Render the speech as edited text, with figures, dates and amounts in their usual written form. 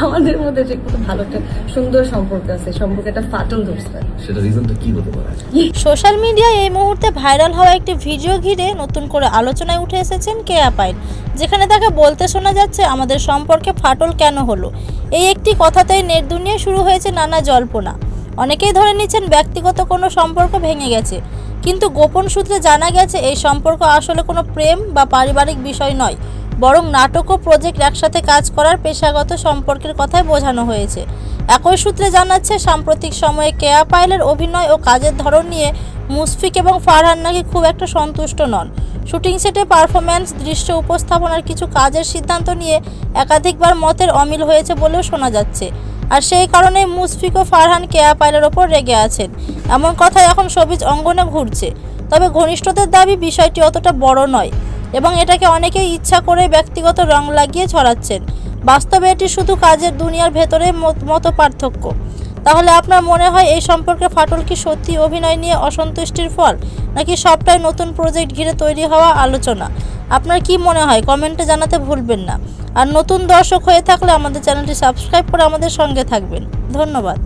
আমাদের মধ্যে যে কত ভালো একটা সুন্দর সম্পর্ক আছে, সম্পর্কে একটা ফাটল ধরছে। সেটা রিজনটা কি হতে পারে? সোশ্যাল মিডিয়ায় এই মুহূর্তে ভাইরাল হওয়া একটি ভিডিও ঘিরে নতুন করে আলোচনায় উঠে এসেছেন কেয়া পাইল, যেখানে তাকে বলতে শোনা যাচ্ছে আমাদের সম্পর্কে ফাটল কেন হলো। এই একটি কথাতেই নেট দুনিয়ায় শুরু হয়েছে নানা জল্পনা। অনেকেই ধরে নিচ্ছেন ব্যক্তিগত কোনো সম্পর্ক ভেঙে গেছে, কিন্তু গোপন সূত্রে জানা গেছে এই সম্পর্ক আসলে কোনো প্রেম বা পারিবারিক বিষয় নয়, বরং নাটক ও প্রজেক্ট একসাথে কাজ করার পেশাগত সম্পর্কের কথাই বোঝানো হয়েছে। একই সূত্রে জানাচ্ছে সাম্প্রতিক সময়ে কেয়া পাইলের অভিনয় ও কাজের ধরন নিয়ে মুশফিক এবং ফারহান নাকি খুব একটা সন্তুষ্ট নন। শুটিং সেটে পারফরম্যান্স, দৃশ্য উপস্থাপনার কিছু কাজের সিদ্ধান্ত নিয়ে একাধিকবার মতের অমিল হয়েছে বলেও শোনা যাচ্ছে। আর সেই কারণে মুশফিক ও ফারহান কেয়া পাইলের ওপর রেগে আছেন, এমন কথা এখন শোবিজ অঙ্গনে ঘুরছে। তবে ঘনিষ্ঠতার দাবি বিষয়টি অতটা বড় নয় এবং এটাকে অনেকেই ইচ্ছা করে ব্যক্তিগত রং লাগিয়ে ছড়াচ্ছেন। বাস্তবে এটি শুধু কাজের দুনিয়ার ভেতরে মত পার্থক্য। তাহলে আপনার মনে হয় এই সম্পর্কে ফাটল কি সত্যি অভিনয় নিয়ে অসন্তুষ্টির ফল, নাকি সবটাই নতুন প্রজেক্ট ঘিরে তৈরি হওয়া আলোচনা? আপনার কি মনে হয় কমেন্টে জানাতে ভুলবেন না। আর নতুন দর্শক হয়ে থাকলে আমাদের চ্যানেলটি সাবস্ক্রাইব করে আমাদের সঙ্গে থাকবেন। ধন্যবাদ।